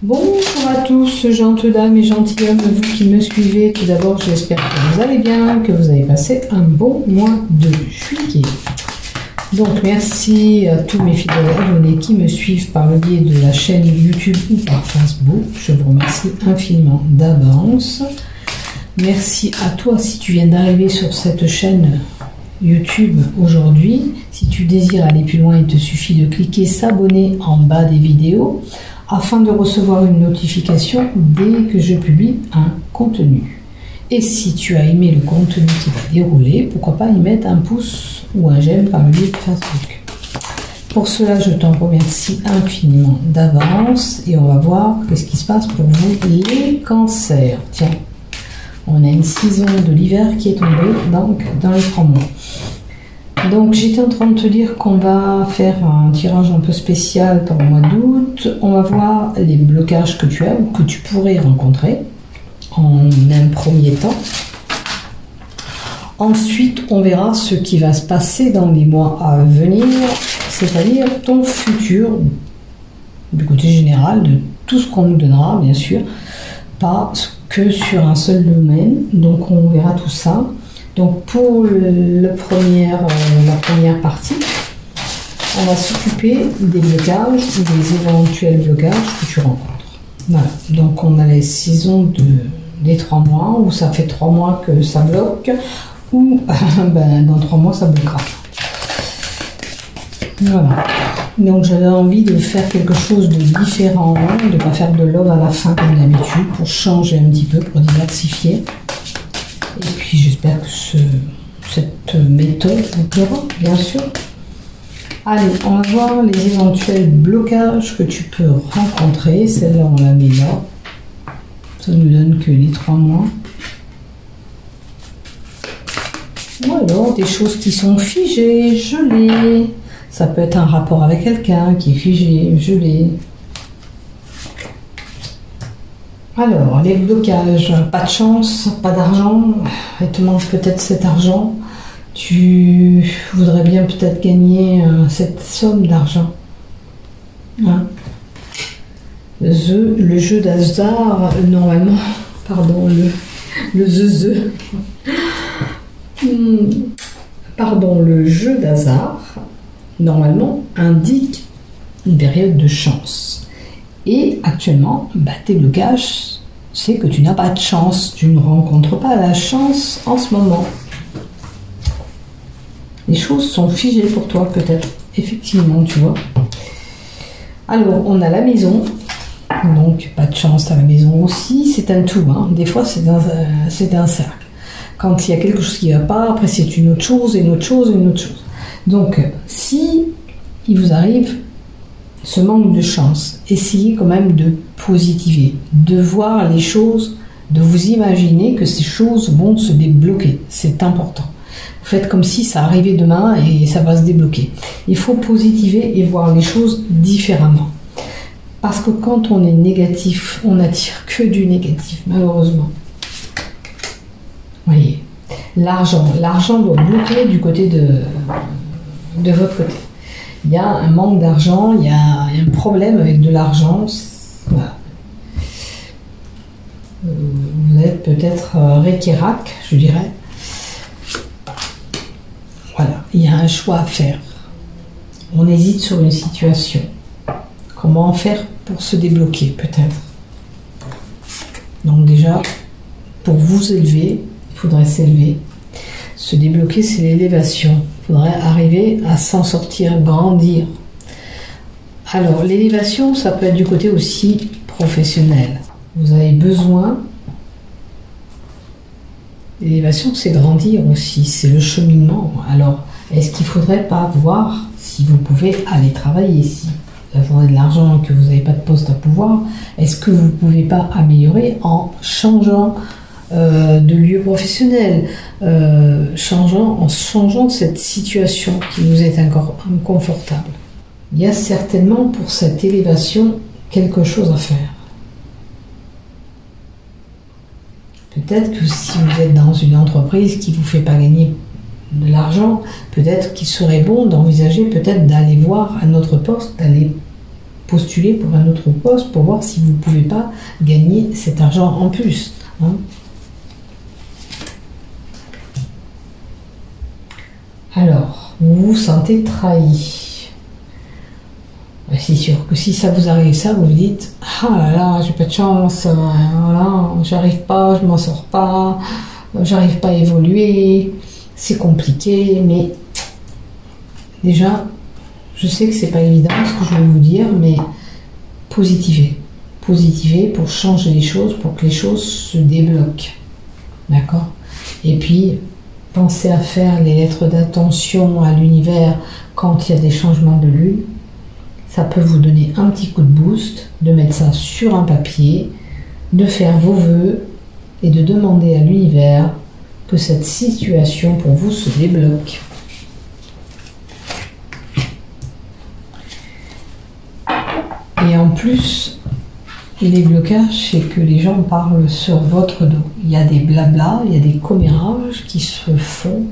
Bonjour à tous, gentes dames et gentilshommes, vous qui me suivez. Tout d'abord, j'espère que vous allez bien, que vous avez passé un bon mois de juillet. Donc, merci à tous mes fidèles abonnés qui me suivent par le biais de la chaîne YouTube ou par Facebook. Je vous remercie infiniment d'avance. Merci à toi si tu viens d'arriver sur cette chaîne YouTube aujourd'hui. Si tu désires aller plus loin, il te suffit de cliquer s'abonner en bas des vidéos afin de recevoir une notification dès que je publie un contenu. Et si tu as aimé le contenu qui va dérouler, pourquoi pas y mettre un pouce ou un j'aime par le biais de Facebook. Pour cela, je t'en remercie infiniment d'avance et on va voir qu'est-ce qui se passe pour vous les cancers. Tiens, on a une saison de l'hiver qui est tombée donc dans les 3 mois. Donc j'étais en train de te dire qu'on va faire un tirage un peu spécial pour le mois d'août. On va voir les blocages que tu as ou que tu pourrais rencontrer en un premier temps. Ensuite, on verra ce qui va se passer dans les mois à venir, c'est-à-dire ton futur, du côté général, de tout ce qu'on nous donnera, bien sûr, pas que sur un seul domaine. Donc on verra tout ça. Donc pour la première partie, on va s'occuper des blocages ou des éventuels blocages que tu rencontres. Voilà. Donc on a les saisons des 3 mois où ça fait 3 mois que ça bloque ou dans 3 mois ça bloquera. Voilà. Donc j'avais envie de faire quelque chose de différent, de ne pas faire de love à la fin comme d'habitude, pour changer un petit peu, pour diversifier. Et puis j'espère que cette méthode vous plaira, bien sûr. Allez, on va voir les éventuels blocages que tu peux rencontrer. Celle-là, on la met là. Ça nous donne que les 3 mois. Ou alors des choses qui sont figées, gelées. Ça peut être un rapport avec quelqu'un qui est figé, gelé. Alors, les blocages, pas de chance, pas d'argent, elle te manque peut-être cet argent, tu voudrais bien peut-être gagner cette somme d'argent. Hein? Le jeu d'hasard, normalement, pardon, le jeu d'hasard, normalement, indique une période de chance. Et actuellement, tes blocages, c'est que tu n'as pas de chance, tu ne rencontres pas la chance en ce moment. Les choses sont figées pour toi peut-être, effectivement, tu vois. Alors, on a la maison, donc pas de chance à la maison aussi, c'est un tout, hein. Des fois c'est un cercle. Quand il y a quelque chose qui ne va pas, après c'est une autre chose, une autre chose, une autre chose. Donc, si il vous arrive ce manque de chance, essayez quand même de positiver, de voir les choses, de vous imaginer que ces choses vont se débloquer. C'est important. Vous faites comme si ça arrivait demain et ça va se débloquer. Il faut positiver et voir les choses différemment. Parce que quand on est négatif, on n'attire que du négatif, malheureusement. Voyez, l'argent doit bloquer du côté de votre côté. Il y a un manque d'argent, il y a un problème avec de l'argent. Voilà. Vous êtes peut-être réquérac, je dirais. Voilà, il y a un choix à faire. On hésite sur une situation. Comment faire pour se débloquer, peut-être? Donc déjà, pour vous élever, il faudrait s'élever. Se débloquer, c'est l'élévation. Il faudrait arriver à s'en sortir, grandir. Alors, l'élévation, ça peut être du côté aussi professionnel. Vous avez besoin... L'élévation, c'est grandir aussi, c'est le cheminement. Alors, est-ce qu'il ne faudrait pas voir si vous pouvez aller travailler, si vous avez de l'argent et que vous n'avez pas de poste à pouvoir, est-ce que vous ne pouvez pas améliorer en changeant de lieu professionnel, en changeant cette situation qui vous est encore inconfortable. Il y a certainement pour cette élévation quelque chose à faire. Peut-être que si vous êtes dans une entreprise qui ne vous fait pas gagner de l'argent, peut-être qu'il serait bon d'envisager peut-être d'aller voir un autre poste, d'aller postuler pour un autre poste pour voir si vous ne pouvez pas gagner cet argent en plus. Hein. Alors, vous vous sentez trahi. C'est sûr que si ça vous arrive ça, vous vous dites « Ah là là, j'ai pas de chance, voilà, j'arrive pas, je m'en sors pas, j'arrive pas à évoluer, c'est compliqué. » Mais déjà, je sais que c'est pas évident ce que je vais vous dire, mais positivez. Positivez pour changer les choses, pour que les choses se débloquent. D'accord? Et puis, pensez à faire les lettres d'intention à l'univers quand il y a des changements de lune. Ça peut vous donner un petit coup de boost, de mettre ça sur un papier, de faire vos vœux et de demander à l'univers que cette situation pour vous se débloque. Et en plus, les blocages, c'est que les gens parlent sur votre dos. Il y a des blablas, il y a des commérages qui se font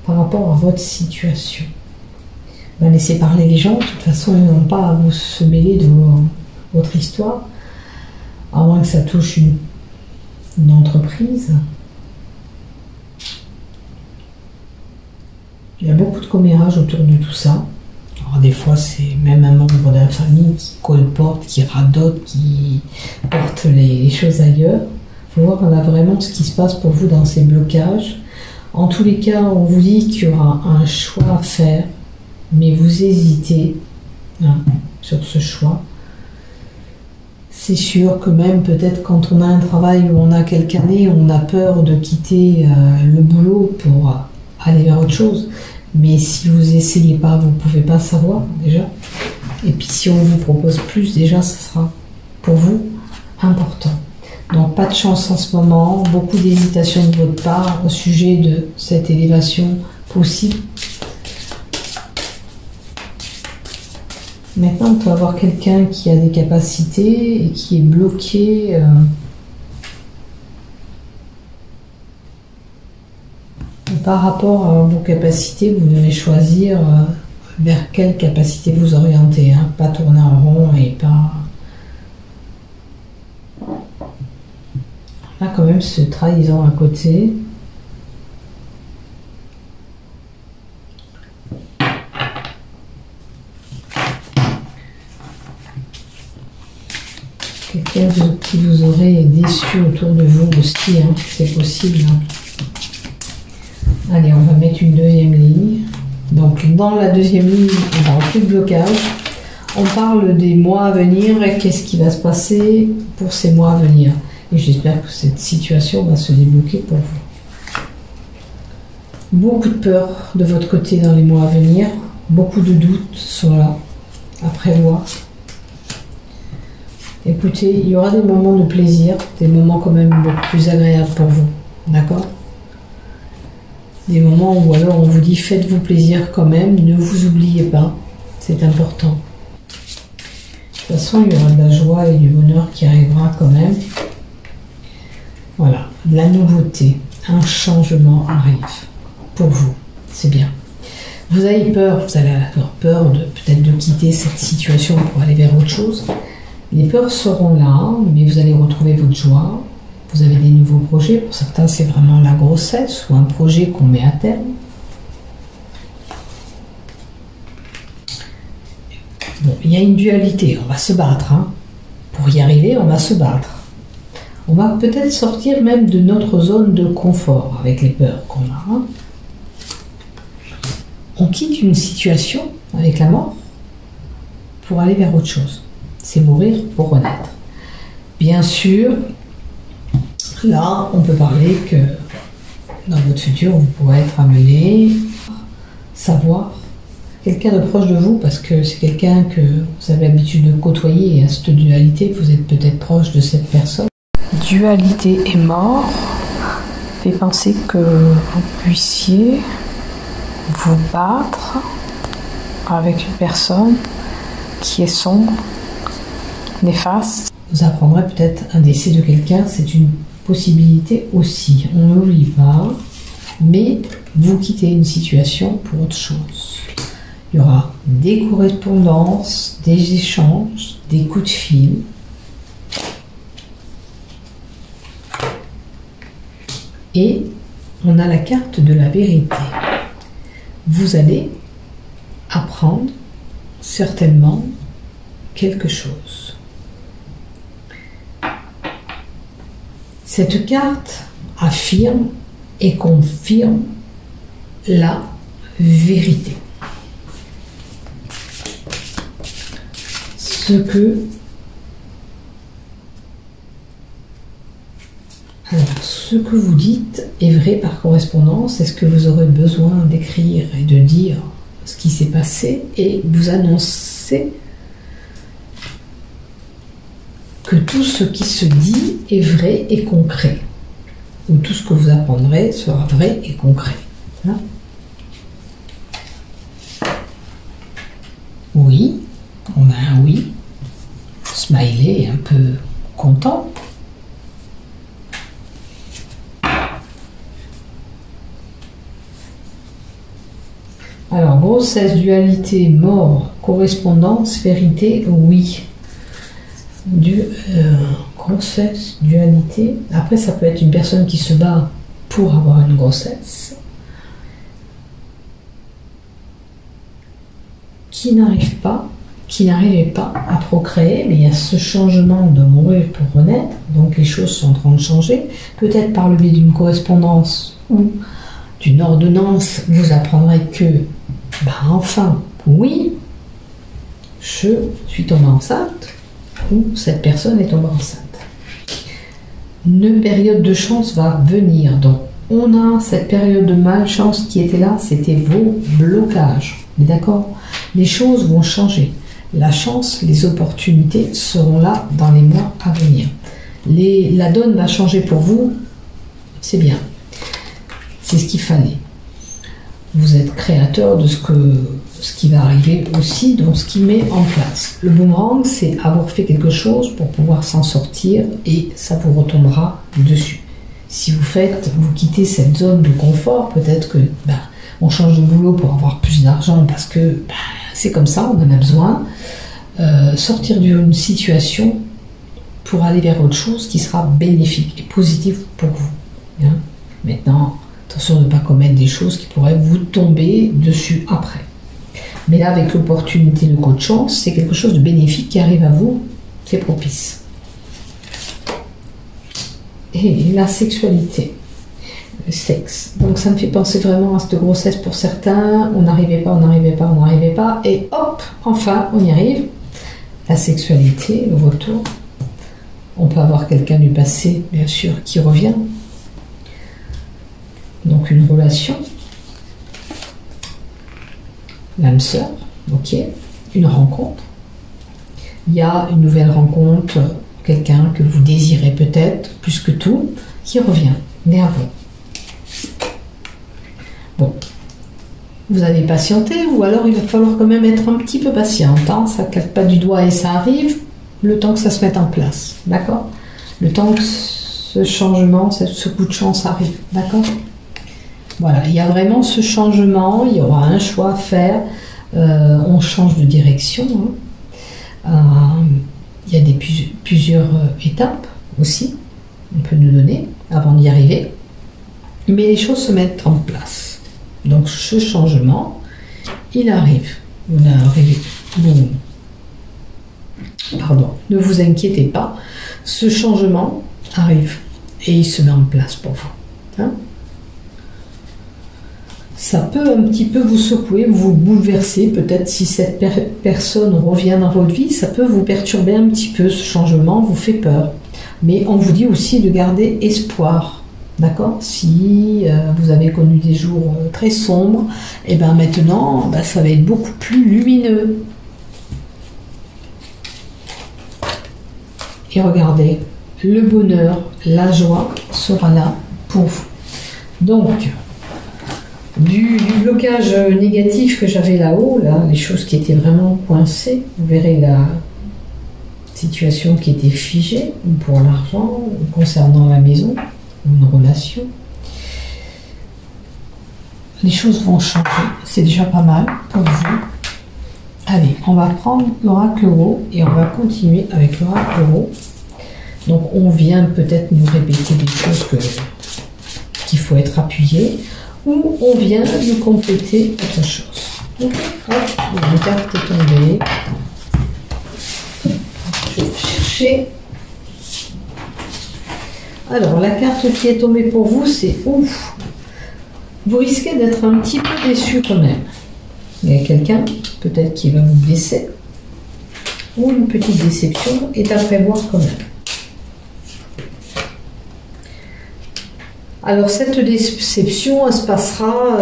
par rapport à votre situation. Laissez parler les gens, de toute façon, ils n'ont pas à vous se mêler de votre histoire, à moins que ça touche une entreprise. Il y a beaucoup de commérages autour de tout ça. Alors, des fois, c'est même un membre de la famille qui colporte, qui radote, qui porte les choses ailleurs. Il faut voir là vraiment ce qui se passe pour vous dans ces blocages. En tous les cas, on vous dit qu'il y aura un choix à faire, mais vous hésitez sur ce choix. C'est sûr que même peut-être quand on a un travail où on a quelques années, on a peur de quitter le boulot pour aller vers autre chose. Mais si vous essayez pas, vous ne pouvez pas savoir déjà. Et puis si on vous propose plus, déjà, ce sera pour vous important. Donc pas de chance en ce moment, beaucoup d'hésitation de votre part au sujet de cette élévation possible. Maintenant, on peut avoir quelqu'un qui a des capacités et qui est bloqué. Par rapport à vos capacités, vous devez choisir vers quelle capacité vous orienter. Hein, pas tourner en rond et pas... Là, quand même, ce trahison à côté. Quelqu'un qui vous aurait déçu autour de vous aussi, hein, c'est possible. Hein. Allez, on va mettre une deuxième ligne. Donc, dans la deuxième ligne, on parle plus de blocage. On parle des mois à venir. Qu'est-ce qui va se passer pour ces mois à venir? Et j'espère que cette situation va se débloquer pour vous. Beaucoup de peur de votre côté dans les mois à venir. Beaucoup de doutes sont là à prévoir. Écoutez, il y aura des moments de plaisir, des moments quand même beaucoup plus agréables pour vous. D'accord? Des moments où alors on vous dit faites-vous plaisir quand même, ne vous oubliez pas, c'est important. De toute façon, il y aura de la joie et du bonheur qui arrivera quand même. Voilà, la nouveauté, un changement arrive pour vous, c'est bien. Vous avez peur, vous allez avoir peur de peut-être de quitter cette situation pour aller vers autre chose. Les peurs seront là, mais vous allez retrouver votre joie. Vous avez des nouveaux projets. Pour certains, c'est vraiment la grossesse ou un projet qu'on met à terme. Bon, il y a une dualité. On va se battre. Hein. Pour y arriver, on va se battre. On va peut-être sortir même de notre zone de confort avec les peurs qu'on a. Hein. On quitte une situation avec la mort pour aller vers autre chose. C'est mourir pour renaître. Bien sûr, là, on peut parler que dans votre futur, vous pourrez être amené à savoir quelqu'un de proche de vous, parce que c'est quelqu'un que vous avez l'habitude de côtoyer, et à cette dualité, vous êtes peut-être proche de cette personne. Dualité et mort fait penser que vous puissiez vous battre avec une personne qui est sombre, néfaste. Vous apprendrez peut-être un décès de quelqu'un, c'est une possibilité aussi. On n'oublie pas, mais vous quittez une situation pour autre chose. Il y aura des correspondances, des échanges, des coups de fil. Et on a la carte de la vérité. Vous allez apprendre certainement quelque chose. Cette carte affirme et confirme la vérité. Ce que vous dites est vrai par correspondance. Est-ce que vous aurez besoin d'écrire et de dire ce qui s'est passé et vous annoncer que tout ce qui se dit est vrai et concret, ou tout ce que vous apprendrez sera vrai et concret. Hein? Oui, on a un oui. Smiley un peu content. Alors, grossesse, dualité, mort, correspondance, vérité, oui. Grossesse, dualité. Après, ça peut être une personne qui se bat pour avoir une grossesse, qui n'arrivait pas à procréer, mais il y a ce changement de mourir pour renaître, donc les choses sont en train de changer, peut-être par le biais d'une correspondance ou d'une ordonnance, vous apprendrez que, enfin, oui, je suis tombée enceinte, ou cette personne est tombée enceinte. Une période de chance va venir, donc on a cette période de malchance qui était là, c'était vos blocages, d'accord? Les choses vont changer. La chance, les opportunités seront là dans les mois à venir. La donne va changer pour vous, c'est bien. C'est ce qu'il fallait. Vous êtes créateur de ce qui va arriver aussi, donc ce qui met en place. Le boomerang, c'est avoir fait quelque chose pour pouvoir s'en sortir et ça vous retombera dessus. Si vous quittez cette zone de confort, peut-être que on change de boulot pour avoir plus d'argent parce que c'est comme ça, on en a besoin. Sortir d'une situation pour aller vers autre chose qui sera bénéfique et positive pour vous. Hein? Maintenant, attention de ne pas commettre des choses qui pourraient vous tomber dessus après. Mais là, avec l'opportunité de coup de chance, c'est quelque chose de bénéfique qui arrive à vous, c'est propice. Et la sexualité, le sexe. Donc ça me fait penser vraiment à cette grossesse pour certains. On n'arrivait pas. Et hop, enfin, on y arrive. La sexualité, le retour. On peut avoir quelqu'un du passé, bien sûr, qui revient. Donc une relation. L'âme sœur, ok. Une rencontre. Il y a une nouvelle rencontre, quelqu'un que vous désirez peut-être, plus que tout, qui revient vers vous. Bon. Vous allez patienter, ou alors il va falloir quand même être un petit peu patiente. Hein. Ça ne claque pas du doigt et ça arrive, le temps que ça se mette en place. D'accord? Le temps que ce changement, ce coup de chance arrive. D'accord? Voilà, il y a vraiment ce changement, il y aura un choix à faire. On change de direction. Hein. Il y a plusieurs étapes aussi, on peut nous donner avant d'y arriver. Mais les choses se mettent en place. Donc ce changement, il arrive. Ne vous inquiétez pas, ce changement arrive et il se met en place pour vous. Hein? Ça peut un petit peu vous secouer, vous bouleverser, peut-être si cette personne revient dans votre vie, ça peut vous perturber un petit peu, ce changement vous fait peur. Mais on vous dit aussi de garder espoir, d'accord? Si vous avez connu des jours très sombres, et bien maintenant, ça va être beaucoup plus lumineux. Et regardez, le bonheur, la joie sera là pour vous. Donc, du blocage négatif que j'avais là-haut, les choses qui étaient vraiment coincées, vous verrez la situation qui était figée, ou pour l'argent, ou concernant la maison, ou une relation. Les choses vont changer, c'est déjà pas mal pour vous. Allez, on va prendre l'oracle Euro et on va continuer avec l'oracle Euro. Donc on vient peut-être nous répéter des choses qu'il faut être appuyé, ou on vient nous compléter autre chose. Donc, hop, une carte est tombée. Je vais chercher. Alors, la carte qui est tombée pour vous, c'est ouf. Vous risquez d'être un petit peu déçu quand même. Il y a quelqu'un, peut-être, qui va vous blesser. Ou une petite déception est à prévoir quand même. Alors cette déception, elle se passera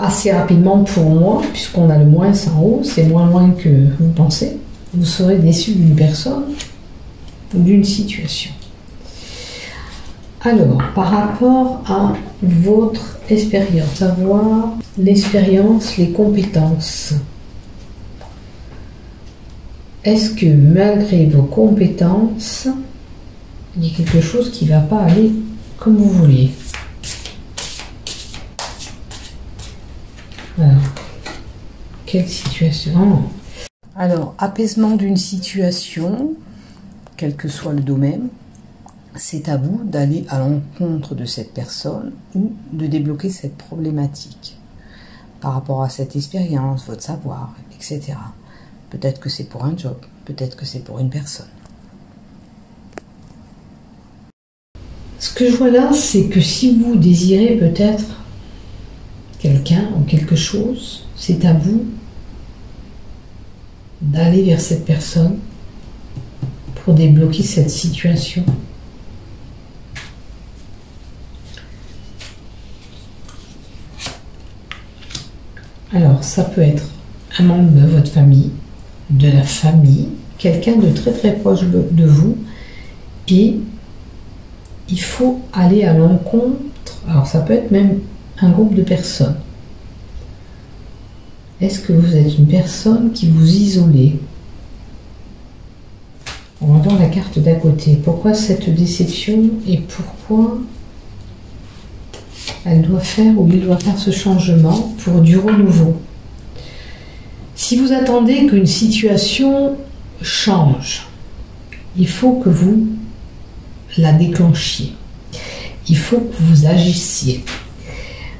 assez rapidement pour moi, puisqu'on a le moins en haut, c'est moins loin que vous pensez. Vous serez déçu d'une personne ou d'une situation. Alors, par rapport à votre expérience, savoir l'expérience, les compétences. Est-ce que malgré vos compétences, il y a quelque chose qui ne va pas aller comme vous voulez? Alors, quelle situation? Alors, apaisement d'une situation, quel que soit le domaine, c'est à vous d'aller à l'encontre de cette personne ou de débloquer cette problématique par rapport à cette expérience, votre savoir, etc. Peut-être que c'est pour un job, peut-être que c'est pour une personne. Ce que je vois là, c'est que si vous désirez peut-être quelqu'un ou quelque chose, c'est à vous d'aller vers cette personne pour débloquer cette situation. Alors, ça peut être un membre de votre famille, de la famille, quelqu'un de très très proche de vous, et il faut aller à l'encontre. Alors, ça peut être même un groupe de personnes. Est-ce que vous êtes une personne qui vous isolez? On va voir la carte d'à côté. Pourquoi cette déception et pourquoi elle doit faire ou il doit faire ce changement pour du renouveau? Si vous attendez qu'une situation change, il faut que vous la déclenchiez. Il faut que vous agissiez.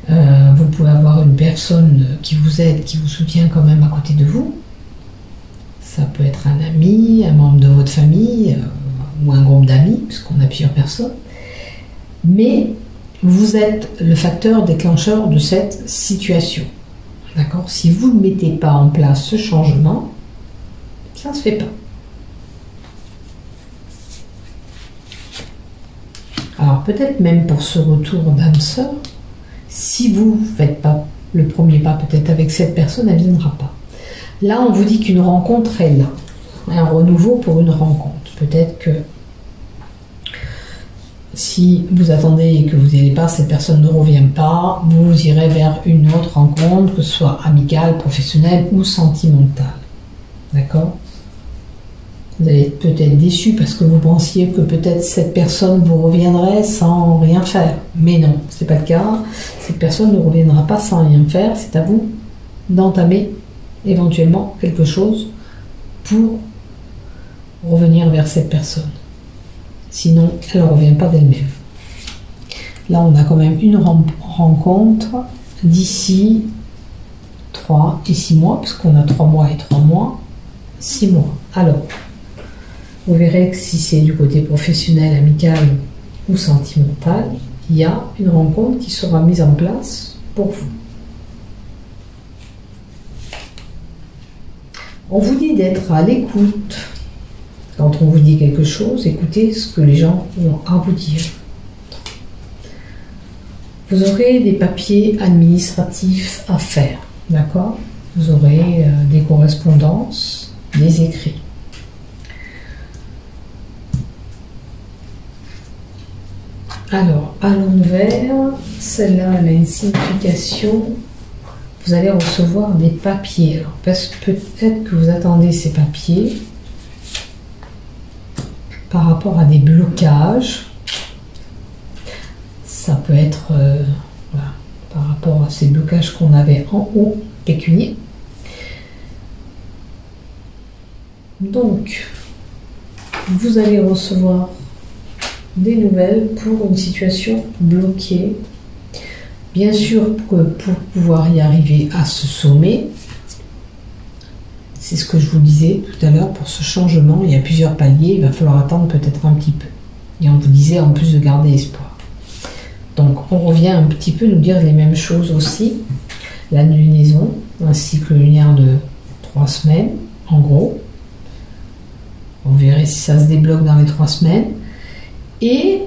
Vous pouvez avoir une personne qui vous aide, qui vous soutient quand même à côté de vous. Ça peut être un ami, un membre de votre famille ou un groupe d'amis, puisqu'on a plusieurs personnes. Mais vous êtes le facteur déclencheur de cette situation. D'accord? Si vous ne mettez pas en place ce changement, ça ne se fait pas. Alors peut-être même pour ce retour d'âme sœur, si vous ne faites pas le premier pas peut-être avec cette personne, elle ne viendra pas. Là, on vous dit qu'une rencontre est là. Un renouveau pour une rencontre. Peut-être que si vous attendez et que vous n'y allez pas, cette personne ne revient pas, vous irez vers une autre rencontre, que ce soit amicale, professionnelle ou sentimentale. D'accord? Vous allez être peut-être déçu parce que vous pensiez que peut-être cette personne vous reviendrait sans rien faire. Mais non, ce n'est pas le cas. Cette personne ne reviendra pas sans rien faire. C'est à vous d'entamer éventuellement quelque chose pour revenir vers cette personne. Sinon, elle ne revient pas d'elle-même. Là, on a quand même une rencontre d'ici 3 et 6 mois, puisqu'on a 3 mois et 3 mois, 6 mois. Alors, vous verrez que si c'est du côté professionnel, amical ou sentimental, il y a une rencontre qui sera mise en place pour vous. On vous dit d'être à l'écoute. Quand on vous dit quelque chose, écoutez ce que les gens ont à vous dire. Vous aurez des papiers administratifs à faire, d'accord? Vous aurez des correspondances, des écrits. Alors, à l'envers, celle-là, elle a une signification. Vous allez recevoir des papiers. Alors, peut-être que vous attendez ces papiers par rapport à des blocages. Ça peut être voilà, par rapport à ces blocages qu'on avait en haut, pécunier. Donc, vous allez recevoir des nouvelles pour une situation bloquée. Bien sûr, pour pouvoir y arriver à ce sommet, c'est ce que je vous disais tout à l'heure, pour ce changement, il y a plusieurs paliers, il va falloir attendre peut-être un petit peu. Et on vous disait en plus de garder espoir. Donc on revient un petit peu nous dire les mêmes choses aussi. La lunaison, un cycle lunaire de 3 semaines, en gros. On verra si ça se débloque dans les 3 semaines. Et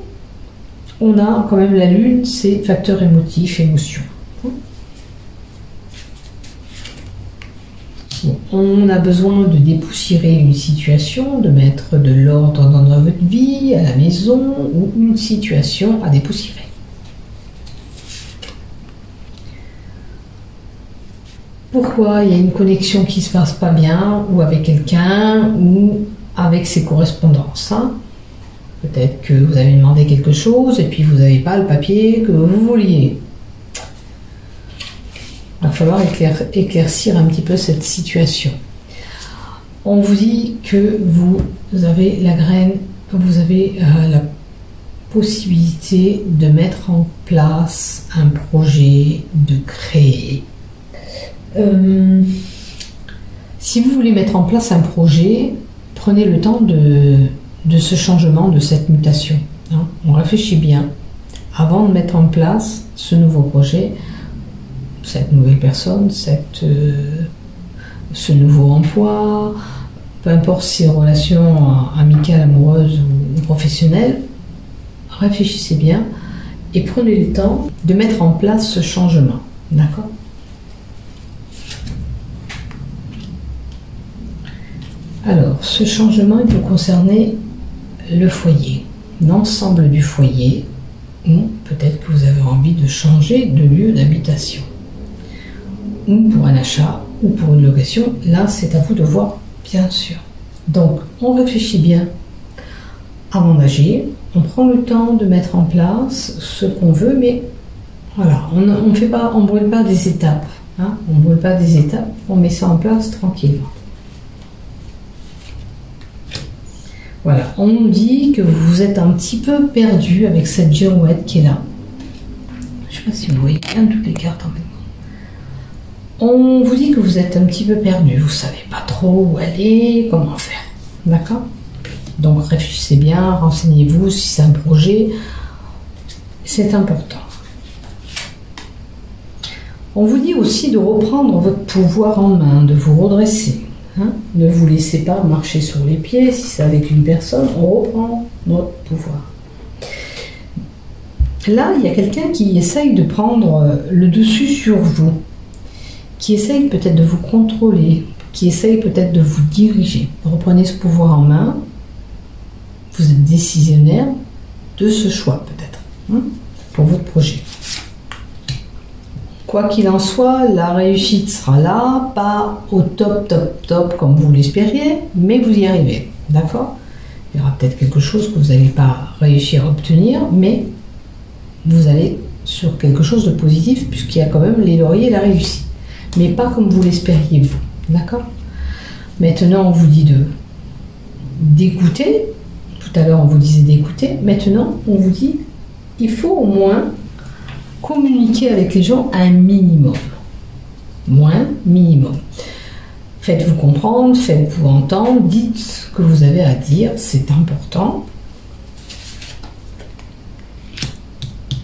on a quand même la lune, c'est facteur émotif, émotion. Bon, on a besoin de dépoussiérer une situation, de mettre de l'ordre dans votre vie, à la maison, ou une situation à dépoussiérer. Pourquoi il y a une connexion qui ne se passe pas bien, ou avec quelqu'un, ou avec ses correspondances, hein. Peut-être que vous avez demandé quelque chose et puis vous n'avez pas le papier que vous vouliez. Il va falloir éclaircir un petit peu cette situation. On vous dit que vous avez la graine, vous avez la possibilité de mettre en place un projet, de créer. Si vous voulez mettre en place un projet, prenez le temps de ce changement, de cette mutation. Hein. On réfléchit bien avant de mettre en place ce nouveau projet, cette nouvelle personne, ce nouveau emploi, peu importe si c'est une relation amicale, amoureuse ou professionnelle, réfléchissez bien et prenez le temps de mettre en place ce changement. D'accord ? Alors, ce changement, il peut concerner le foyer, l'ensemble du foyer, ou peut-être que vous avez envie de changer de lieu d'habitation, ou pour un achat, ou pour une location. Là, c'est à vous de voir, bien sûr. Donc, on réfléchit bien avant d'agir, on prend le temps de mettre en place ce qu'on veut, mais voilà, on ne brûle pas des étapes, hein, on ne brûle pas des étapes, on met ça en place tranquillement. Voilà, on nous dit que vous êtes un petit peu perdu avec cette girouette qui est là. Je ne sais pas si vous voyez bien toutes les cartes en même temps. On vous dit que vous êtes un petit peu perdu, vous ne savez pas trop où aller, comment faire. D'accord ? Donc réfléchissez bien, renseignez-vous si c'est un projet. C'est important. On vous dit aussi de reprendre votre pouvoir en main, de vous redresser. Hein, ne vous laissez pas marcher sur les pieds. Si c'est avec une personne, on reprend notre pouvoir. Là, il y a quelqu'un qui essaye de prendre le dessus sur vous, qui essaye peut-être de vous contrôler, qui essaye peut-être de vous diriger. Reprenez ce pouvoir en main. Vous êtes décisionnaire de ce choix, peut-être, hein, pour votre projet. Quoi qu'il en soit, la réussite sera là, pas au top comme vous l'espériez, mais vous y arrivez, d'accord ? Il y aura peut-être quelque chose que vous n'allez pas réussir à obtenir, mais vous allez sur quelque chose de positif, puisqu'il y a quand même les lauriers et la réussite. Mais pas comme vous l'espériez, vous, d'accord ? Maintenant, on vous dit d'écouter. Tout à l'heure, on vous disait d'écouter. Maintenant, on vous dit, il faut au moins communiquer avec les gens à un minimum. Minimum. Faites-vous comprendre, faites-vous entendre, dites ce que vous avez à dire, c'est important.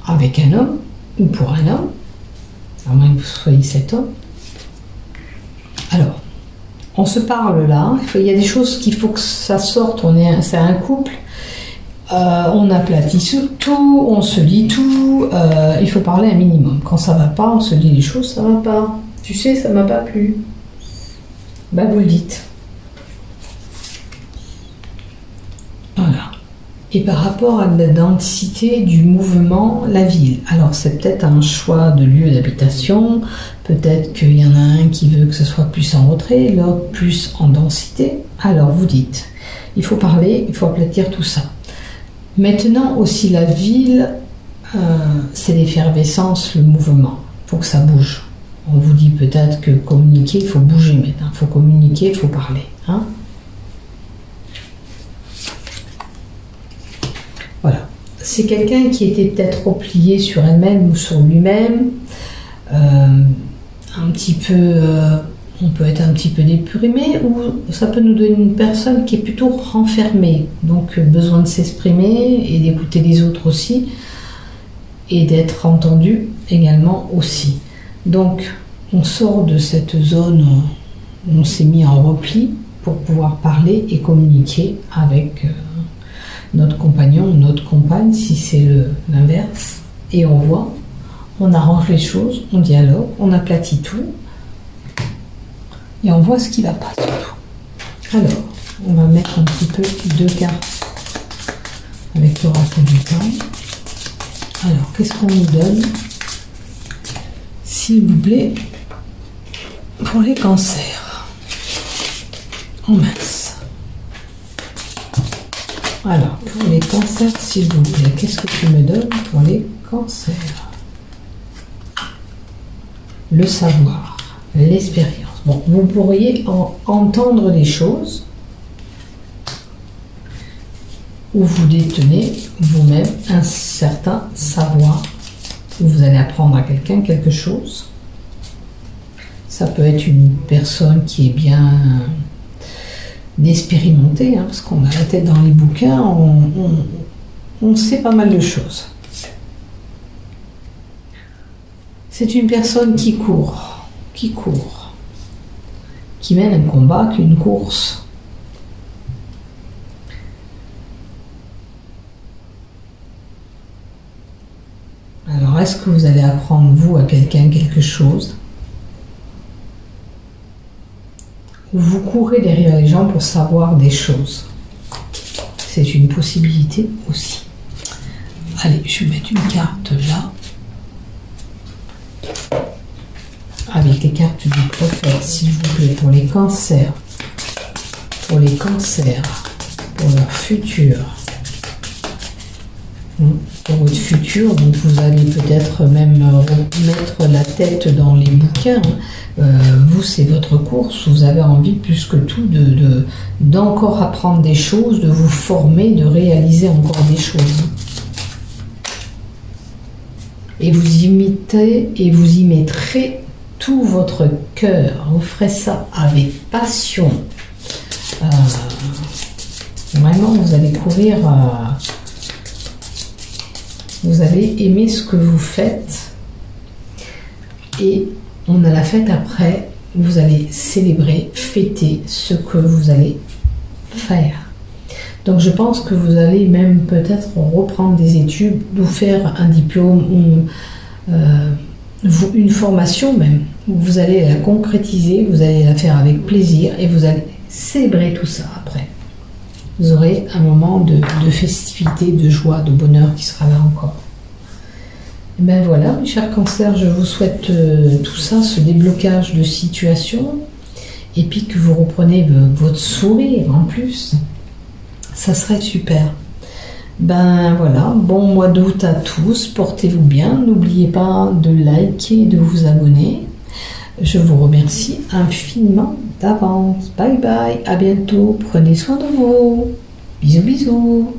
Avec un homme ou pour un homme, à moins que vous soyez cet homme. Alors, on se parle là, il y a des choses qu'il faut que ça sorte, c'est un couple. On aplatit tout, on se dit tout, il faut parler un minimum. Quand ça va pas, on se dit les choses, ça va pas. Tu sais, ça m'a pas plu. Ben, vous le dites. Voilà. Et par rapport à la densité du mouvement, la ville. Alors, c'est peut-être un choix de lieu d'habitation, peut-être qu'il y en a un qui veut que ce soit plus en retrait, l'autre plus en densité. Alors, vous dites, il faut parler, il faut aplatir tout ça. Maintenant aussi la ville, c'est l'effervescence, le mouvement. Il faut que ça bouge. On vous dit peut-être que communiquer, il faut bouger maintenant. Il faut communiquer, il faut parler. Hein ? c'est quelqu'un qui était peut-être replié sur elle-même ou sur lui-même, un petit peu, on peut être un petit peu déprimé, ou ça peut nous donner une personne qui est plutôt renfermée, donc besoin de s'exprimer et d'écouter les autres aussi, et d'être entendu également aussi. Donc on sort de cette zone où on s'est mis en repli pour pouvoir parler et communiquer avec notre compagnon ou notre compagne, si c'est l'inverse, et on voit, on arrange les choses, on dialogue, on aplatit tout, et on voit ce qui ne va pas du tout. Alors, on va mettre un petit peu 2 cartes avec l'oracle du temps. Alors, qu'est-ce qu'on nous donne, s'il vous plaît, pour les cancers? En mince. Alors, pour les cancers, s'il vous plaît, qu'est-ce que tu me donnes pour les cancers? Le savoir, l'expérience. Bon, vous pourriez entendre des choses où vous détenez vous-même un certain savoir, où vous allez apprendre à quelqu'un quelque chose. Ça peut être une personne qui est bien expérimentée, hein, parce qu'on a la tête dans les bouquins, on sait pas mal de choses. C'est une personne qui court, qui mène un combat, qu'une course. Alors, est-ce que vous allez apprendre, vous, à quelqu'un quelque chose? Ou vous courez derrière les gens pour savoir des choses? C'est une possibilité aussi. Allez, je vais mettre une carte là. Avec les cartes du prophète, s'il vous plaît, pour les cancers. Pour les cancers. Pour leur futur. Pour votre futur, donc vous allez peut-être même mettre la tête dans les bouquins. Vous, c'est votre course, vous avez envie plus que tout d'encore apprendre des choses, de vous former, de réaliser encore des choses. Et vous imitez et vous y mettrez tout votre cœur. Vous ferez ça avec passion. Vraiment, vous allez courir. Vous allez aimer ce que vous faites. Et on a la fête après. Vous allez célébrer, fêter ce que vous allez faire. Donc je pense que vous allez même peut-être reprendre des études, ou faire un diplôme, ou une formation même, où vous allez la concrétiser, vous allez la faire avec plaisir, et vous allez célébrer tout ça après. Vous aurez un moment de festivité, de joie, de bonheur qui sera là encore. Et ben voilà, mes chers cancers, je vous souhaite tout ça, ce déblocage de situation, et puis que vous reprenez votre sourire en plus. Ça serait super. Ben voilà, bon mois d'août à tous, portez-vous bien, n'oubliez pas de liker, de vous abonner. Je vous remercie infiniment d'avance. Bye bye, à bientôt, prenez soin de vous. Bisous bisous.